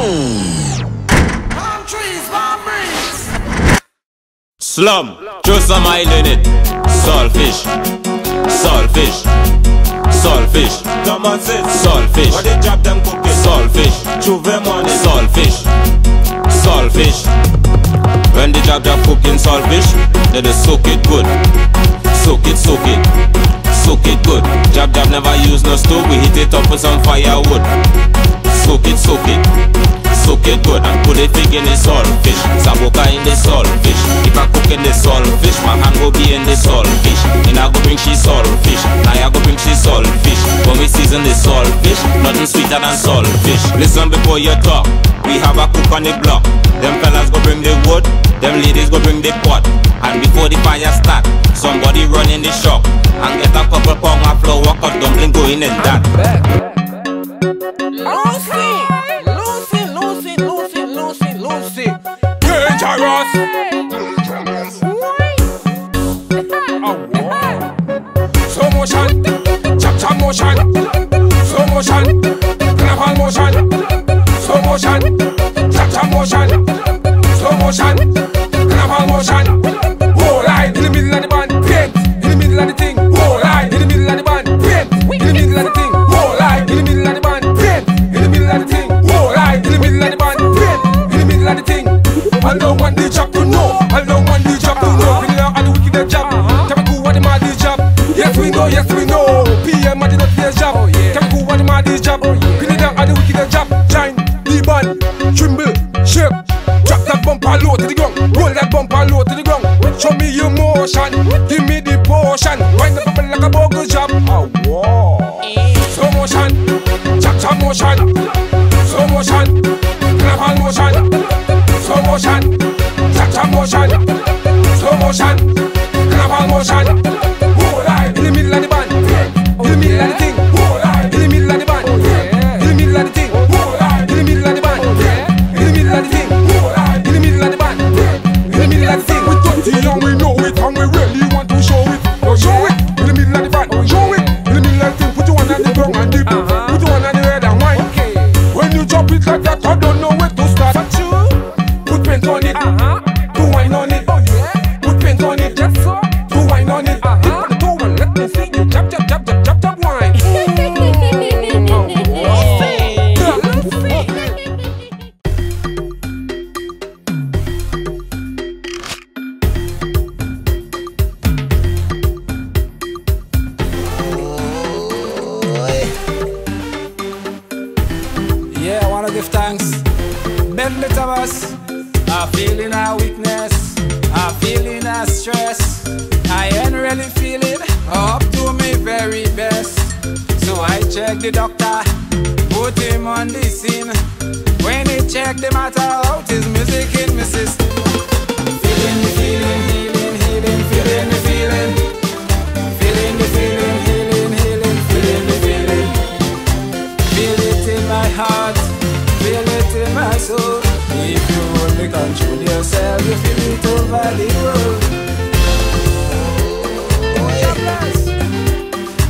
Palm trees, palm breeze. Slum, throw some oil in it. Saltfish, saltfish, saltfish. Come on, sis. Saltfish. What they drop them cookies? Saltfish. Chuve money. Saltfish, saltfish. When they drop cooking saltfish, they just soak it good. Soak it, soak it, soak it good. Jab never use no stove. We heat it up with some firewood. Soak it, soak it, soak it good. And put it thick in the saltfish. Saboka in the saltfish. If I cook in the saltfish, my hand will be in the saltfish. And I go bring she saltfish. Now I go bring she saltfish. When we season the saltfish, nothing sweeter than saltfish. Listen before you talk. We have a cook on the block. Them fellas go bring the wood, them ladies go bring the pot. And before the fire start, somebody run in the shop and get a couple pound of flour, cause dumpling go in and that. Lucy. Dangerous. Slow motion, chop motion, slow motion, carnival motion, slow motion, chop motion, slow motion, carnival motion. Whole line in the middle of the band, paint in the middle of the thing. Whole line in the middle of the band, paint in the middle of the thing. Whole line in the middle of the band, paint in the middle of the thing. Whole line in the middle of the band, paint in the middle of the thing. I don't want the job to know. I don't want the job to know. We know how the wicked job. Can we go what the mad job? Yes we know, yes we know. PM at the not job. Can we go what the mad job? We know how the wicked job. Join the band, tremble, shake. Drop that bumper low to the ground. Roll that bumper low to the ground. Show me your motion. Give me the potion. Wind up like a bogle job. Oh wow. Slow motion, chop motion. Slow motion, carnival motion. Slow motion, chop motion. Slow motion, carnival motion. Whole line in the middle of the band. In the middle of the thing. Whole line in the middle of the band. In the middle of the thing. Whole line in the middle of the band. In the middle of the thing. Whole line in the middle of the band. In the middle of the thing. We dirty and we know it and we really want to show it. Now show it in the middle of the band. Show it in the middle of the thing. Put your one on the ground and dip. Put your one on the red and white. When you drop it like that, I don't know where to start. Put paint on it, do wine on it. Put paint on it, do wine on it. Dip on the toe and let me see you chop wine. Yeah, I wanna give thanks. Bentley Thomas. I'm feeling a weakness, I'm feeling a stress. I ain't really feeling up to me very best. So I check the doctor, put him on the scene. When he checked the matter out, his music in my system. Feeling the feeling, healing, healing, feeling the feeling. Feeling the feeling, healing, healing, feeling the feeling. Feel it in my heart, feel it in my soul. If you only control yourself, you feel it over the road.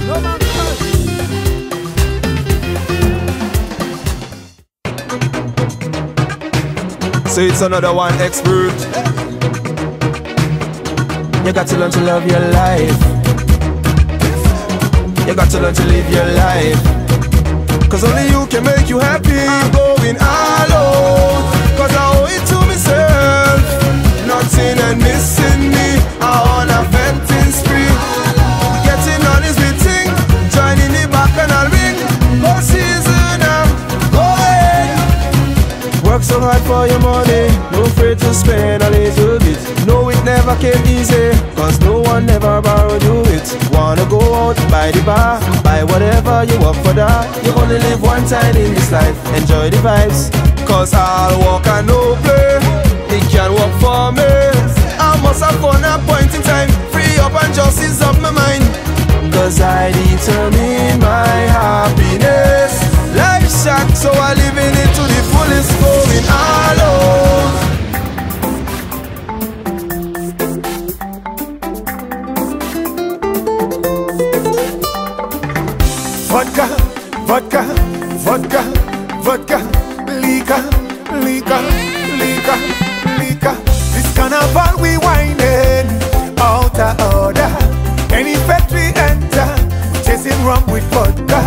No man So it's another one expert. You got to learn to love your life. You got to learn to live your life. Cause only you can make you happy. I'm going all out, cause I owe it to myself. Nothing and missing me. I on a venting spree. Getting on is the thing. Joining the back and I'll ring. Go season, I'm going. Work so hard for your money. No afraid to spend a little bit. No, it never came easy, cause no one ever borrowed you it. Wanna go out, by the bar, buy whatever you want for that. You only live one time in this life, enjoy the vibes. Cause I'll walk and no play, it can work for me. I must have fun at point in time, free up and just ease up my mind. Cause I determine my happiness. Life shot, so I live in it to the fullest, going all out. Vodka, vodka, vodka, vodka, liquor. liquor, liquor, liquor. This carnival we whining out of order. Any factory enter, chasing rum with vodka.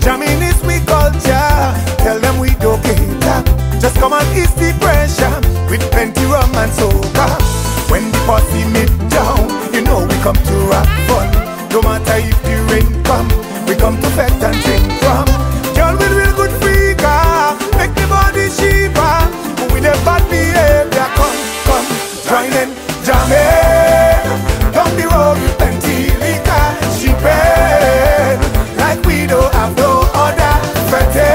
Jamming is we culture. Tell them we don't cater. Just come and ease the pressure with plenty rum and soca. When the party meet down, you know we come to have fun. No matter if the rain come, we come to fete and drink rum. Girl with real good freaka, make the body shiver. With a bad behavior, come, joining, jamming. Down the road with plenty liquor, shipping like we don't have no other. Fete,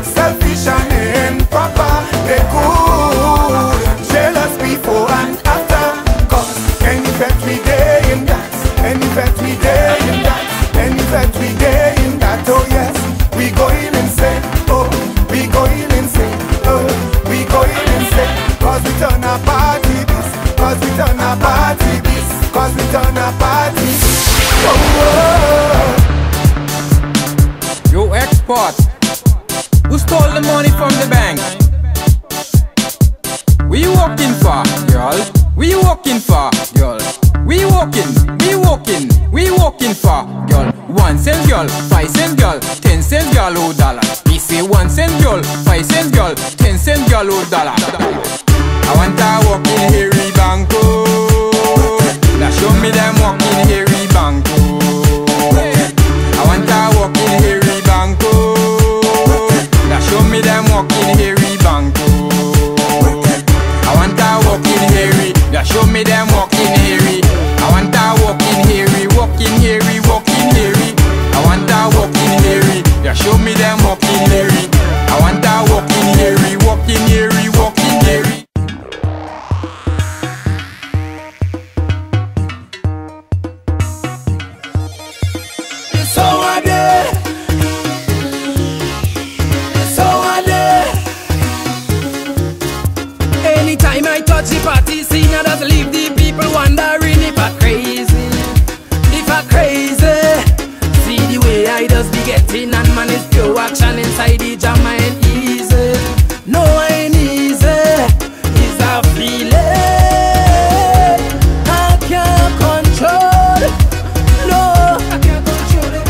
selfish and improper, they good. Jealous before and after. Cause any factory day in that, any factory day in that, any factory day in that. Oh yes, we going insane. Oh, we going insane. Oh, we going insane. Cause we turn a party this. Cause we turn a party this. Cause we turn a party this. Oh, You export. Who stole the money from the bank? Where you working for, girl? Where you working for, girl? Where you working? Where you working? Where you working for, girl? 1 cent, girl. 5 cents, girl. 10 cents, girl. Oh, dollar. Me say 1 cent, girl. 5 cents, girl. 10 cents, girl. Oh, dollar. I want to walk in Harry Banco. Now show me them walking Harry Banco. I want to walk in Harry Banco. Now show me them walking Harry Banco. I want to walk in Harry. Now show me them walking Harry. I want to walk in Harry, walking Harry, walking Harry. I want to walk in Harry. Now show me them walking Harry. I want to walk in Harry, walking Harry, walking Harry. Anytime I touch the party scene, I just leave the people wondering if I crazy, if I crazy. See the way I just be getting and man is pure action inside the jam. I ain't easy, no I ain't easy. It's a feeling I can't control. No, I can't control it.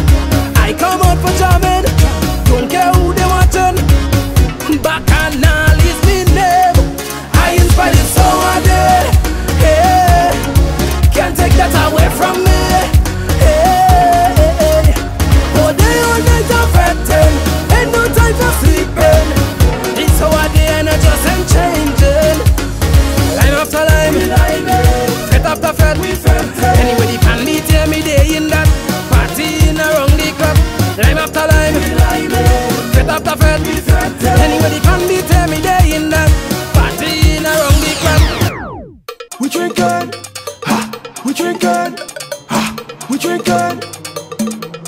I come out for jamming, don't care who they watching. Bacchanal is me name. I inspire so I did. Hey, can't take that away from me. Hey, oh day all night I'm fretting, ain't no time for sleeping. It's how I did and I just ain't changing. Line after line, fete after fete. Anybody can meet me day in that party in around the club. Line after line, fete after fete. Anybody can beat me day in that party in around the club. we drinking, ha, we drinking, ha, we drinking,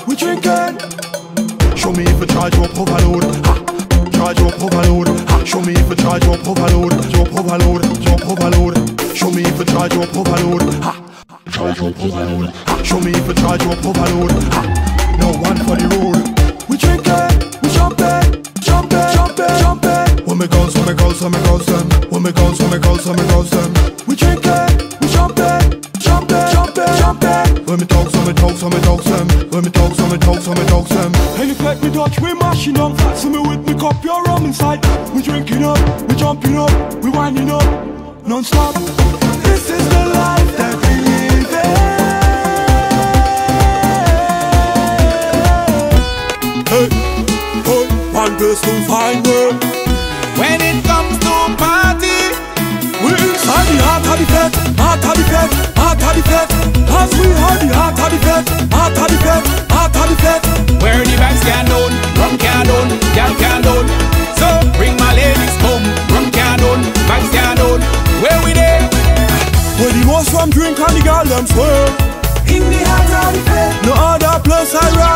we drinking. Show me if you charge your overload, ha, charge your overload, ha. Show me if you charge your overload, your overload, your overload. Show me if you charge your overload, ha, charge your overload, ha. Show me if you charge your overload, ha. No one for the road. We drinking, we jumping, jumping, jumping, jumping. When we goes, when we goes, when we goes them. When we goes, when we goes, when we goes them. We drinking, we jumping, jumping, jumping, jumping. When we talks, when we talks, when we talks them. When we talks, when we talks, when we talks them. Any fete we touch, we mashing up. See me with me cup, your rum inside. We drinking up, we jumping up, we winding up, non-stop. This is the life that we live in. Hey, hey, one place to find work. When it comes to party, We inside the heart of the fete, heart of the fete, heart of the fete. As we are the heart of the fete, heart of the fete, heart of the fete. where the vibes can down, rum can down, gal can down. So bring my ladies home, rum can down, vibes can down. Where we there? Where the most from drink and the girl them swear. In the heart of the fete. No other place I ride.